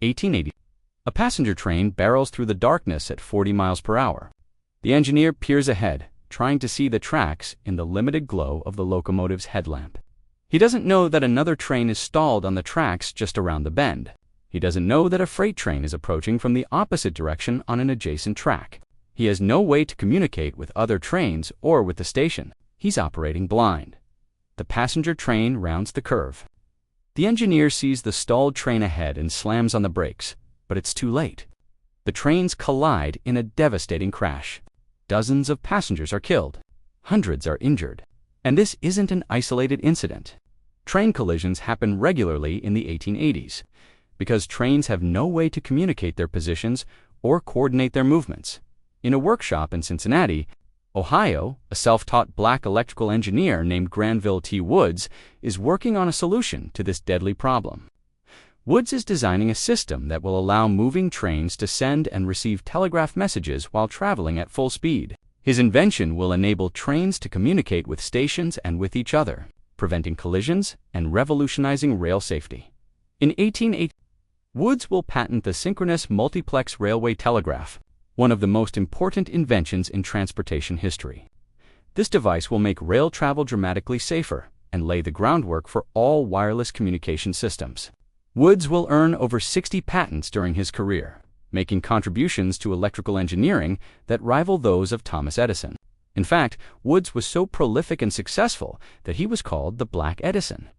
1880. A passenger train barrels through the darkness at 40 miles per hour. The engineer peers ahead, trying to see the tracks in the limited glow of the locomotive's headlamp. He doesn't know that another train is stalled on the tracks just around the bend. He doesn't know that a freight train is approaching from the opposite direction on an adjacent track. He has no way to communicate with other trains or with the station. He's operating blind. The passenger train rounds the curve. The engineer sees the stalled train ahead and slams on the brakes, but it's too late. The trains collide in a devastating crash. Dozens of passengers are killed. Hundreds are injured. And this isn't an isolated incident. Train collisions happen regularly in the 1880s because trains have no way to communicate their positions or coordinate their movements. In a workshop in Cincinnati, Ohio, a self-taught black electrical engineer named Granville T. is working on a solution to this deadly problem. Woods is designing a system that will allow moving trains to send and receive telegraph messages while traveling at full speed. His invention will enable trains to communicate with stations and with each other, preventing collisions and revolutionizing rail safety. In 1880, Woods will patent the Synchronous Multiplex Railway Telegraph, one of the most important inventions in transportation history. This device will make rail travel dramatically safer and lay the groundwork for all wireless communication systems. Woods will earn over 60 patents during his career, making contributions to electrical engineering that rival those of Thomas Edison. In fact, Woods was so prolific and successful that he was called the Black Edison.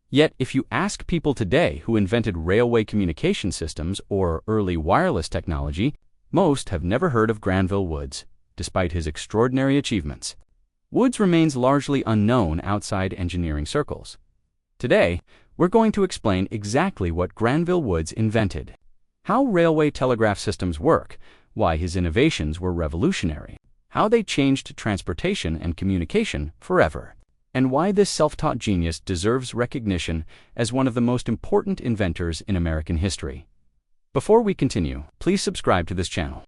Yet, if you ask people today who invented railway communication systems or early wireless technology, most have never heard of Granville Woods, despite his extraordinary achievements. Woods remains largely unknown outside engineering circles. Today, we're going to explain exactly what Granville Woods invented, how railway telegraph systems work, why his innovations were revolutionary, how they changed transportation and communication forever, and why this self-taught genius deserves recognition as one of the most important inventors in American history. Before we continue, please subscribe to this channel.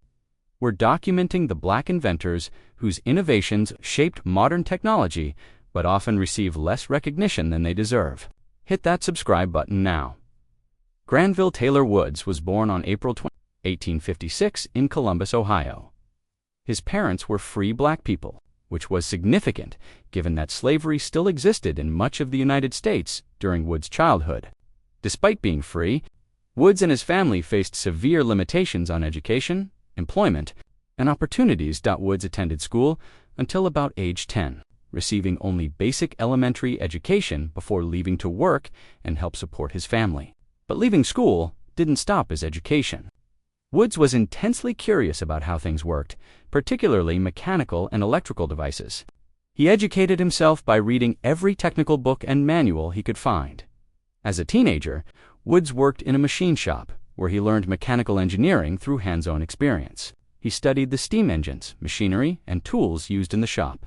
We're documenting the black inventors whose innovations shaped modern technology but often receive less recognition than they deserve. Hit that subscribe button now. Granville Taylor Woods was born on April 20, 1856 in Columbus, Ohio. His parents were free black people, which was significant given that slavery still existed in much of the United States during Woods' childhood. Despite being free, Woods and his family faced severe limitations on education, employment, and opportunities. Woods attended school until about age 10, receiving only basic elementary education before leaving to work and help support his family. But leaving school didn't stop his education. Woods was intensely curious about how things worked, particularly mechanical and electrical devices. He educated himself by reading every technical book and manual he could find. As a teenager, Woods worked in a machine shop, where he learned mechanical engineering through hands-on experience. He studied the steam engines, machinery, and tools used in the shop,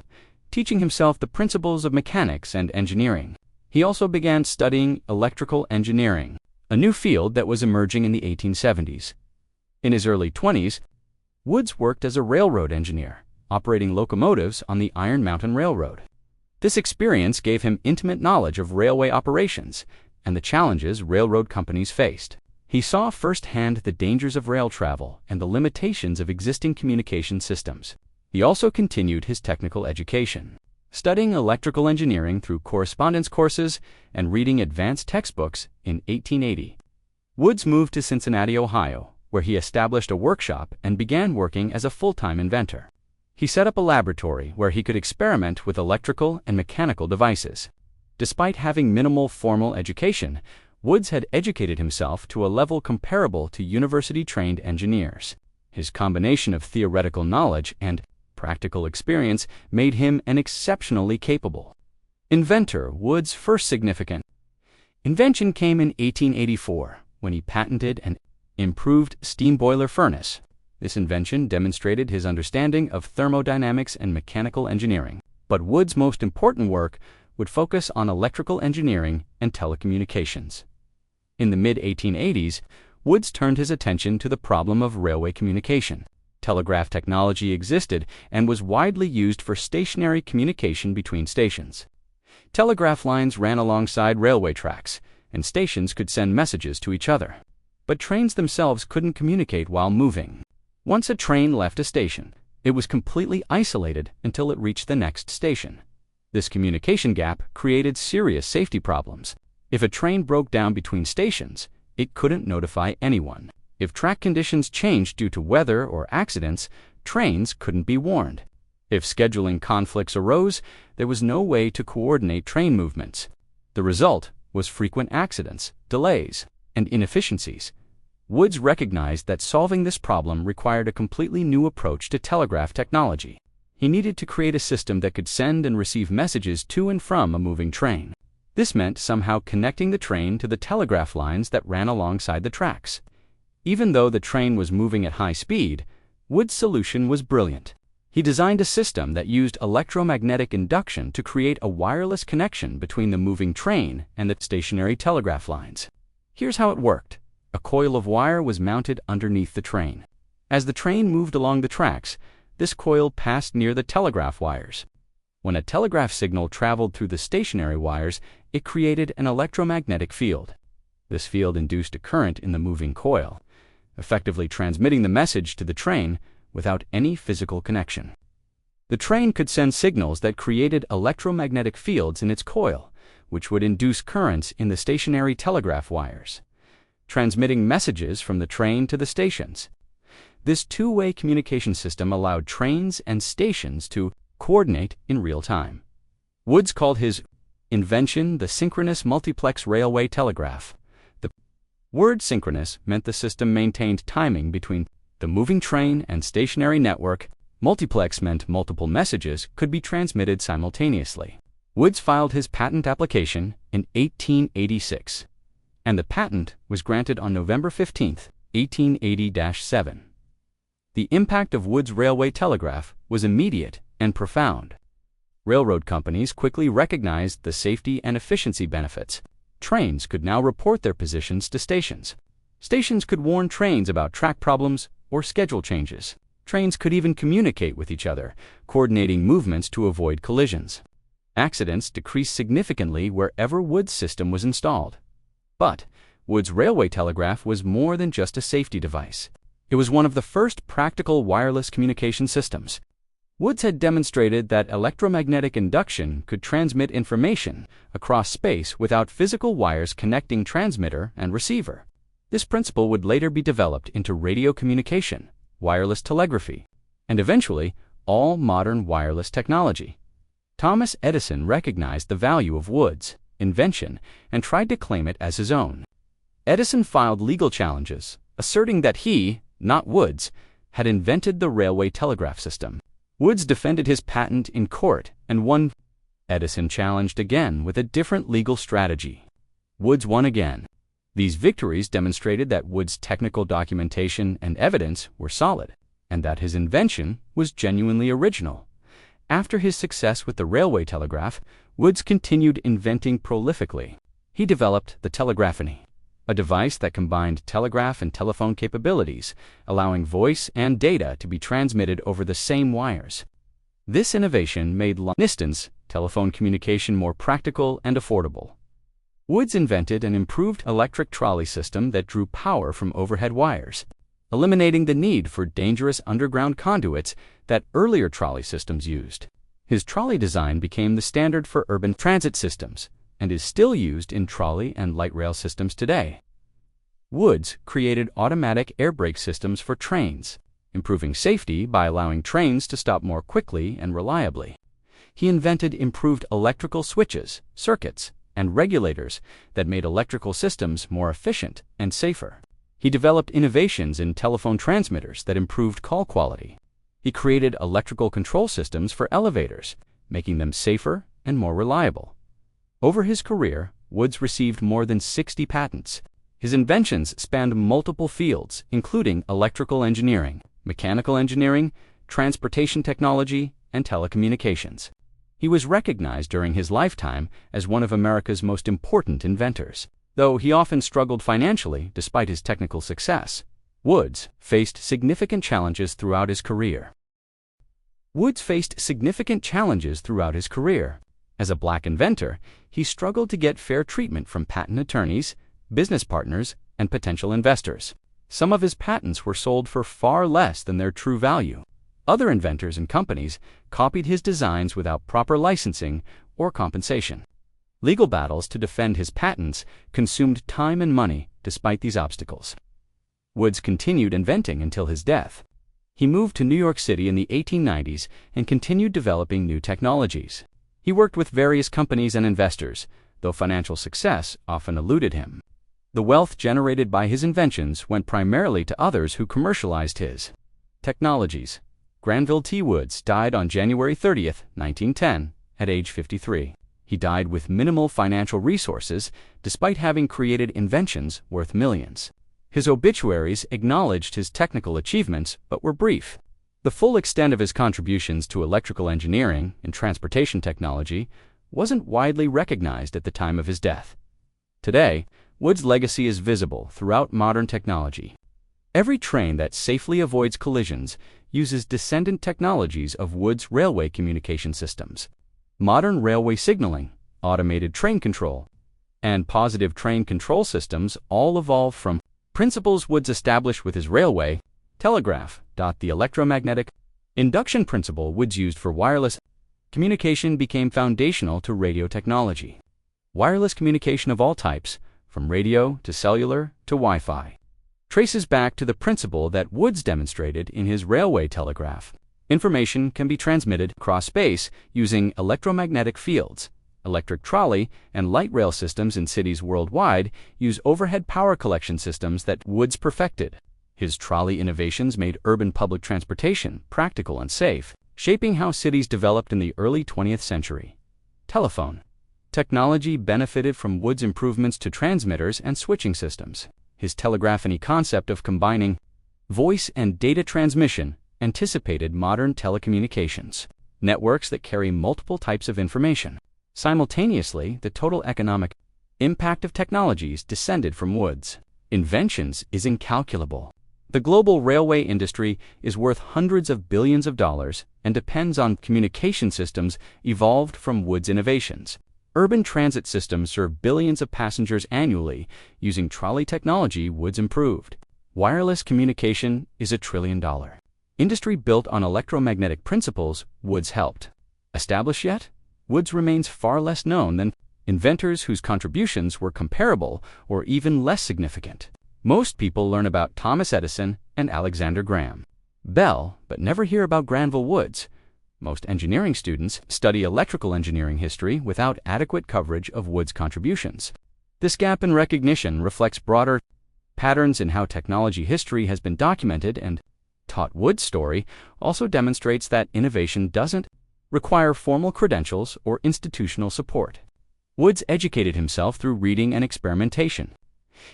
teaching himself the principles of mechanics and engineering. He also began studying electrical engineering, a new field that was emerging in the 1870s. In his early 20s, Woods worked as a railroad engineer, operating locomotives on the Iron Mountain Railroad. This experience gave him intimate knowledge of railway operations and the challenges railroad companies faced. He saw firsthand the dangers of rail travel and the limitations of existing communication systems. He also continued his technical education, studying electrical engineering through correspondence courses and reading advanced textbooks in 1880. Woods moved to Cincinnati, Ohio, where he established a workshop and began working as a full-time inventor. He set up a laboratory where he could experiment with electrical and mechanical devices. Despite having minimal formal education, Woods had educated himself to a level comparable to university-trained engineers. His combination of theoretical knowledge and practical experience made him an exceptionally capable inventor. Woods' first significant invention came in 1884 when he patented an improved steam boiler furnace. This invention demonstrated his understanding of thermodynamics and mechanical engineering. But Woods' most important work would focus on electrical engineering and telecommunications. In the mid-1880s, Woods turned his attention to the problem of railway communication. Telegraph technology existed and was widely used for stationary communication between stations. Telegraph lines ran alongside railway tracks, and stations could send messages to each other. But trains themselves couldn't communicate while moving. Once a train left a station, it was completely isolated until it reached the next station. This communication gap created serious safety problems. If a train broke down between stations, it couldn't notify anyone. If track conditions changed due to weather or accidents, trains couldn't be warned. If scheduling conflicts arose, there was no way to coordinate train movements. The result was frequent accidents, delays, and inefficiencies. Woods recognized that solving this problem required a completely new approach to telegraph technology. He needed to create a system that could send and receive messages to and from a moving train. This meant somehow connecting the train to the telegraph lines that ran alongside the tracks. Even though the train was moving at high speed, Wood's solution was brilliant. He designed a system that used electromagnetic induction to create a wireless connection between the moving train and the stationary telegraph lines. Here's how it worked. A coil of wire was mounted underneath the train. As the train moved along the tracks, this coil passed near the telegraph wires. When a telegraph signal traveled through the stationary wires, it created an electromagnetic field. This field induced a current in the moving coil, effectively transmitting the message to the train without any physical connection. The train could send signals that created electromagnetic fields in its coil, which would induce currents in the stationary telegraph wires, transmitting messages from the train to the stations. This two-way communication system allowed trains and stations to coordinate in real time. Woods called his invention the Synchronous Multiplex Railway Telegraph. The word synchronous meant the system maintained timing between the moving train and stationary network. Multiplex meant multiple messages could be transmitted simultaneously. Woods filed his patent application in 1886, and the patent was granted on November 15, 1880-7. The impact of Woods' railway telegraph was immediate and profound. Railroad companies quickly recognized the safety and efficiency benefits. Trains could now report their positions to stations. Stations could warn trains about track problems or schedule changes. Trains could even communicate with each other, coordinating movements to avoid collisions. Accidents decreased significantly wherever Woods' system was installed. But Woods' railway telegraph was more than just a safety device. It was one of the first practical wireless communication systems. Woods had demonstrated that electromagnetic induction could transmit information across space without physical wires connecting transmitter and receiver. This principle would later be developed into radio communication, wireless telegraphy, and eventually all modern wireless technology. Thomas Edison recognized the value of Woods' invention and tried to claim it as his own. Edison filed legal challenges, asserting that he, not Woods, had invented the railway telegraph system. Woods defended his patent in court and won. Edison challenged again with a different legal strategy. Woods won again. These victories demonstrated that Woods' technical documentation and evidence were solid, and that his invention was genuinely original. After his success with the railway telegraph, Woods continued inventing prolifically. He developed the telegraphony, a device that combined telegraph and telephone capabilities, allowing voice and data to be transmitted over the same wires. This innovation made long-distance telephone communication more practical and affordable. Woods invented an improved electric trolley system that drew power from overhead wires, eliminating the need for dangerous underground conduits that earlier trolley systems used. His trolley design became the standard for urban transit systems and is still used in trolley and light rail systems today. Woods created automatic air brake systems for trains, improving safety by allowing trains to stop more quickly and reliably. He invented improved electrical switches, circuits, and regulators that made electrical systems more efficient and safer. He developed innovations in telephone transmitters that improved call quality. He created electrical control systems for elevators, making them safer and more reliable. Over his career, Woods received more than 60 patents. His inventions spanned multiple fields, including electrical engineering, mechanical engineering, transportation technology, and telecommunications. He was recognized during his lifetime as one of America's most important inventors. Though he often struggled financially despite his technical success, Woods faced significant challenges throughout his career. As a black inventor, he struggled to get fair treatment from patent attorneys, business partners, and potential investors. Some of his patents were sold for far less than their true value. Other inventors and companies copied his designs without proper licensing or compensation. Legal battles to defend his patents consumed time and money despite these obstacles. Woods continued inventing until his death. He moved to New York City in the 1890s and continued developing new technologies. He worked with various companies and investors, though financial success often eluded him. The wealth generated by his inventions went primarily to others who commercialized his technologies. Granville T. Woods died on January 30, 1910, at age 53. He died with minimal financial resources, despite having created inventions worth millions. His obituaries acknowledged his technical achievements, but were brief. The full extent of his contributions to electrical engineering and transportation technology wasn't widely recognized at the time of his death. Today, Woods' legacy is visible throughout modern technology. Every train that safely avoids collisions uses descendant technologies of Woods' railway communication systems. Modern railway signaling, automated train control, and positive train control systems all evolve from principles Woods established with his railway telegraph. The electromagnetic induction principle Woods used for wireless communication became foundational to radio technology. Wireless communication of all types, from radio to cellular to Wi-Fi, traces back to the principle that Woods demonstrated in his railway telegraph. Information can be transmitted across space using electromagnetic fields. Electric trolley and light rail systems in cities worldwide use overhead power collection systems that Woods perfected. His trolley innovations made urban public transportation practical and safe, shaping how cities developed in the early 20th century. Telephone technology benefited from Woods' improvements to transmitters and switching systems. His telegraphany concept of combining voice and data transmission anticipated modern telecommunications networks that carry multiple types of information. Simultaneously, the total economic impact of technologies descended from Woods' inventions is incalculable. The global railway industry is worth hundreds of billions of dollars and depends on communication systems evolved from Woods' innovations. Urban transit systems serve billions of passengers annually using trolley technology Woods improved. Wireless communication is $1 trillion industry built on electromagnetic principles Woods helped establish, yet Woods remains far less known than inventors whose contributions were comparable or even less significant. Most people learn about Thomas Edison and Alexander Graham Bell, but never hear about Granville Woods. Most engineering students study electrical engineering history without adequate coverage of Woods' contributions. This gap in recognition reflects broader patterns in how technology history has been documented and taught. Woods' story also demonstrates that innovation doesn't require formal credentials or institutional support. Woods educated himself through reading and experimentation.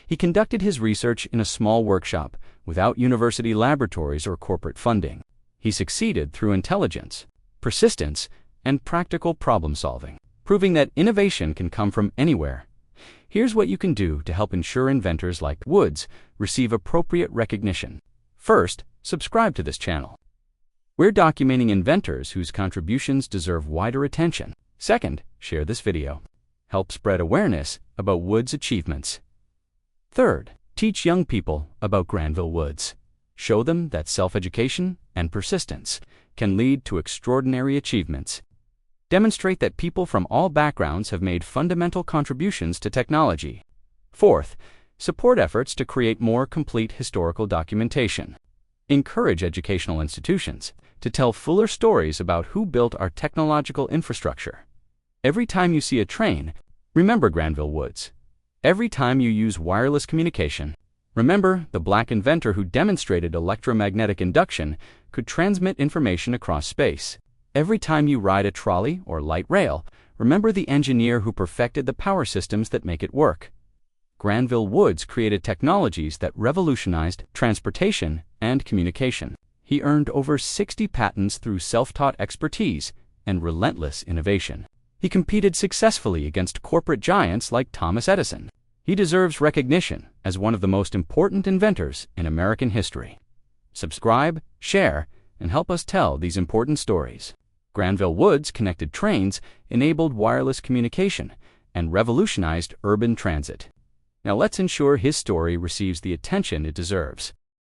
He conducted his research in a small workshop without university laboratories or corporate funding. He succeeded through intelligence, persistence, and practical problem solving, proving that innovation can come from anywhere. Here's what you can do to help ensure inventors like Woods receive appropriate recognition. First, subscribe to this channel. We're documenting inventors whose contributions deserve wider attention. Second, share this video. Help spread awareness about Woods' achievements. Third, teach young people about Granville Woods. Show them that self-education and persistence can lead to extraordinary achievements. Demonstrate that people from all backgrounds have made fundamental contributions to technology. Fourth, support efforts to create more complete historical documentation. Encourage educational institutions to tell fuller stories about who built our technological infrastructure. Every time you see a train, remember Granville Woods. Every time you use wireless communication, remember the black inventor who demonstrated electromagnetic induction could transmit information across space. Every time you ride a trolley or light rail, remember the engineer who perfected the power systems that make it work. Granville Woods created technologies that revolutionized transportation and communication. He earned over 60 patents through self-taught expertise and relentless innovation. He competed successfully against corporate giants like Thomas Edison. He deserves recognition as one of the most important inventors in American history. Subscribe, share, and help us tell these important stories. Granville Woods connected trains, enabled wireless communication, and revolutionized urban transit. Now let's ensure his story receives the attention it deserves.